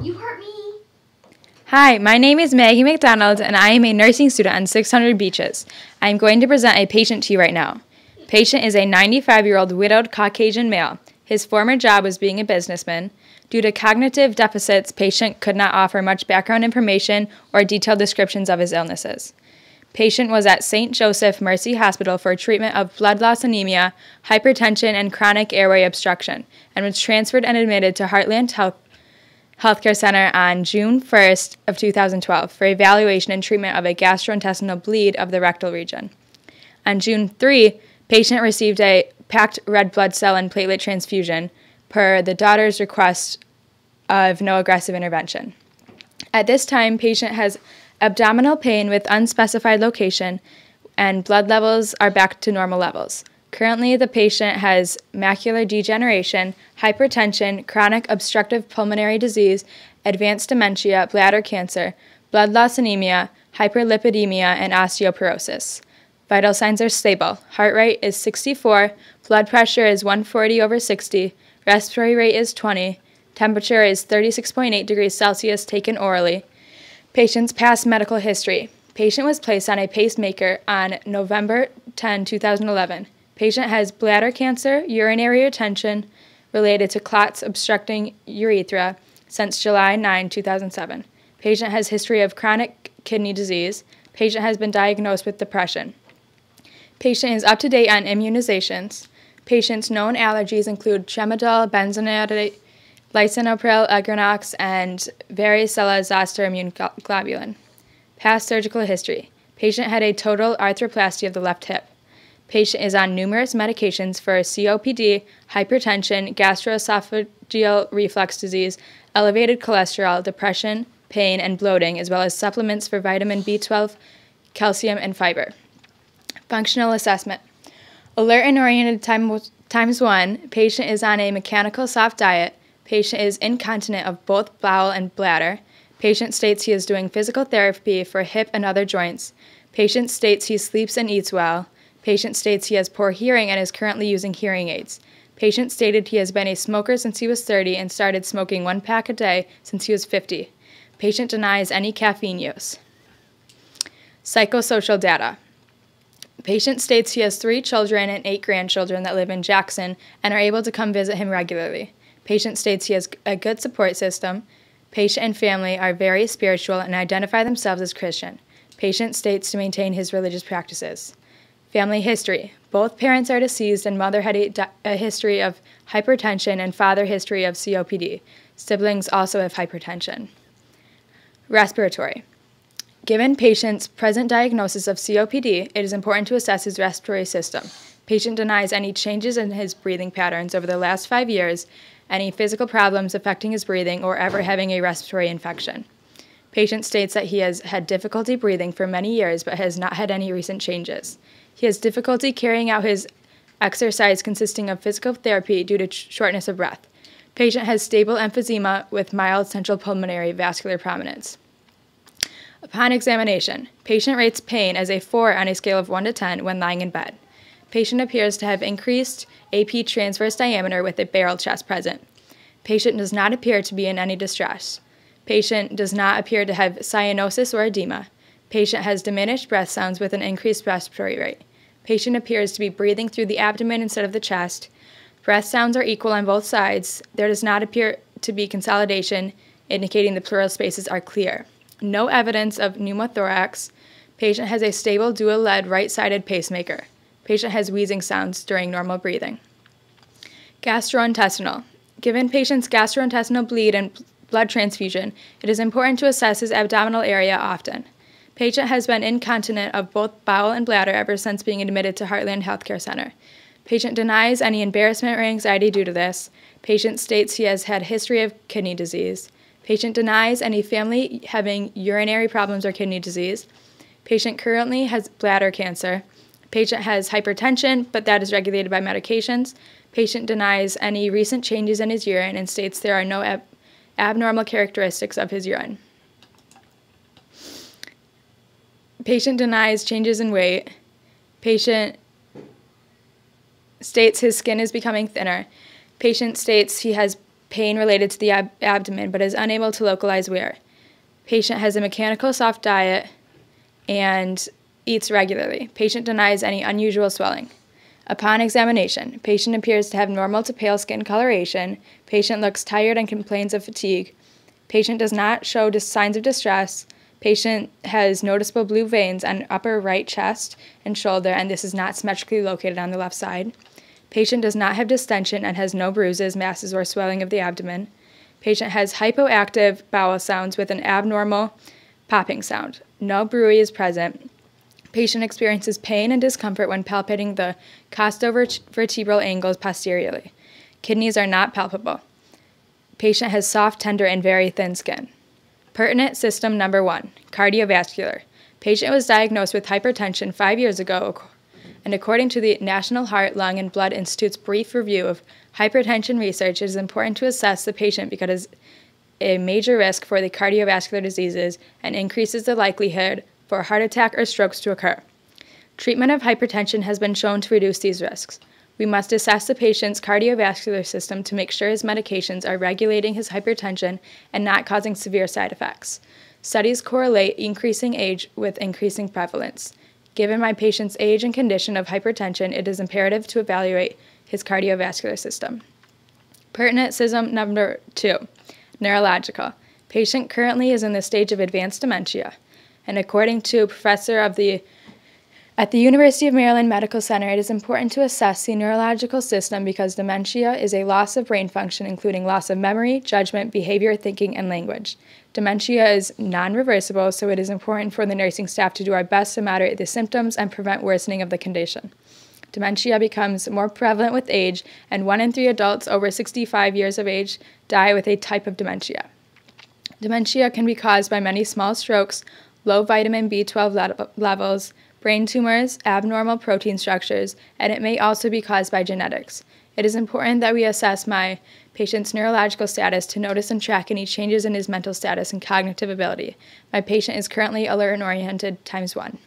You hurt me. Hi, my name is Maggie McDonald, and I am a nursing student on 600 Beaches. I am going to present a patient to you right now. Patient is a 95-year-old widowed Caucasian male. His former job was being a businessman. Due to cognitive deficits, patient could not offer much background information or detailed descriptions of his illnesses. Patient was at St. Joseph Mercy Hospital for treatment of blood loss anemia, hypertension, and chronic airway obstruction, and was transferred and admitted to Heartland Healthcare Center on June 1st of 2012 for evaluation and treatment of a gastrointestinal bleed of the rectal region. On June 3, patient received a packed red blood cell and platelet transfusion per the daughter's request of no aggressive intervention. At this time, patient has abdominal pain with unspecified location, and blood levels are back to normal levels. Currently, the patient has macular degeneration, hypertension, chronic obstructive pulmonary disease, advanced dementia, bladder cancer, blood loss anemia, hyperlipidemia, and osteoporosis. Vital signs are stable. Heart rate is 64, blood pressure is 140/60, respiratory rate is 20, temperature is 36.8 degrees Celsius taken orally. Patient's past medical history. Patient was placed on a pacemaker on November 10, 2011. Patient has bladder cancer, urinary retention related to clots obstructing urethra since July 9, 2007. Patient has history of chronic kidney disease. Patient has been diagnosed with depression. Patient is up to date on immunizations. Patient's known allergies include tramadol, benzonatate, lisinopril, Egranox, and varicella zoster immune globulin. Past surgical history. Patient had a total arthroplasty of the left hip. Patient is on numerous medications for COPD, hypertension, gastroesophageal reflux disease, elevated cholesterol, depression, pain, and bloating, as well as supplements for vitamin B12, calcium, and fiber. Functional assessment. Alert and oriented times 1. Patient is on a mechanical soft diet. Patient is incontinent of both bowel and bladder. Patient states he is doing physical therapy for hip and other joints. Patient states he sleeps and eats well. Patient states he has poor hearing and is currently using hearing aids. Patient stated he has been a smoker since he was 30 and started smoking 1 pack a day since he was 50. Patient denies any caffeine use. Psychosocial data. Patient states he has 3 children and 8 grandchildren that live in Jackson and are able to come visit him regularly. Patient states he has a good support system. Patient and family are very spiritual and identify themselves as Christian. Patient states to maintain his religious practices. Family history. Both parents are deceased and mother had a history of hypertension and father history of COPD. Siblings also have hypertension. Respiratory. Given patient's present diagnosis of COPD, it is important to assess his respiratory system. Patient denies any changes in his breathing patterns over the last 5 years, any physical problems affecting his breathing, or ever having a respiratory infection. Patient states that he has had difficulty breathing for many years but has not had any recent changes. He has difficulty carrying out his exercise consisting of physical therapy due to shortness of breath. Patient has stable emphysema with mild central pulmonary vascular prominence. Upon examination, patient rates pain as a 4 on a scale of 1 to 10 when lying in bed. Patient appears to have increased AP transverse diameter with a barrel chest present. Patient does not appear to be in any distress. Patient does not appear to have cyanosis or edema. Patient has diminished breath sounds with an increased respiratory rate. Patient appears to be breathing through the abdomen instead of the chest. Breath sounds are equal on both sides. There does not appear to be consolidation, indicating the pleural spaces are clear. No evidence of pneumothorax. Patient has a stable dual-lead right-sided pacemaker. Patient has wheezing sounds during normal breathing. Gastrointestinal. Given patient's gastrointestinal bleed and blood transfusion, it is important to assess his abdominal area often. Patient has been incontinent of both bowel and bladder ever since being admitted to Heartland Healthcare Center. Patient denies any embarrassment or anxiety due to this. Patient states he has had history of kidney disease. Patient denies any family having urinary problems or kidney disease. Patient currently has bladder cancer. Patient has hypertension, but that is regulated by medications. Patient denies any recent changes in his urine and states there are no abnormal characteristics of his urine. Patient denies changes in weight. Patient states his skin is becoming thinner. Patient states he has pain related to the abdomen but is unable to localize where. Patient has a mechanical soft diet and eats regularly. Patient denies any unusual swelling. Upon examination, patient appears to have normal to pale skin coloration. Patient looks tired and complains of fatigue. Patient does not show signs of distress. Patient has noticeable blue veins on upper right chest and shoulder, and this is not symmetrically located on the left side. Patient does not have distension and has no bruises, masses, or swelling of the abdomen. Patient has hypoactive bowel sounds with an abnormal popping sound. No bruit is present. Patient experiences pain and discomfort when palpating the costovertebral angles posteriorly. Kidneys are not palpable. Patient has soft, tender, and very thin skin. Pertinent system number 1, cardiovascular. Patient was diagnosed with hypertension 5 years ago, and according to the National Heart, Lung, and Blood Institute's brief review of hypertension research, it is important to assess the patient because it is a major risk for the cardiovascular diseases and increases the likelihood for a heart attack or strokes to occur. Treatment of hypertension has been shown to reduce these risks. We must assess the patient's cardiovascular system to make sure his medications are regulating his hypertension and not causing severe side effects. Studies correlate increasing age with increasing prevalence. Given my patient's age and condition of hypertension, it is imperative to evaluate his cardiovascular system. Pertinent system number 2, neurological. Patient currently is in the stage of advanced dementia, and according to a professor at the University of Maryland Medical Center, it is important to assess the neurological system because dementia is a loss of brain function, including loss of memory, judgment, behavior, thinking, and language. Dementia is non-reversible, so it is important for the nursing staff to do our best to moderate the symptoms and prevent worsening of the condition. Dementia becomes more prevalent with age, and 1 in 3 adults over 65 years of age die with a type of dementia. Dementia can be caused by many small strokes, low vitamin B12 levels, brain tumors, abnormal protein structures, and it may also be caused by genetics. It is important that we assess my patient's neurological status to notice and track any changes in his mental status and cognitive ability. My patient is currently alert and oriented ×1.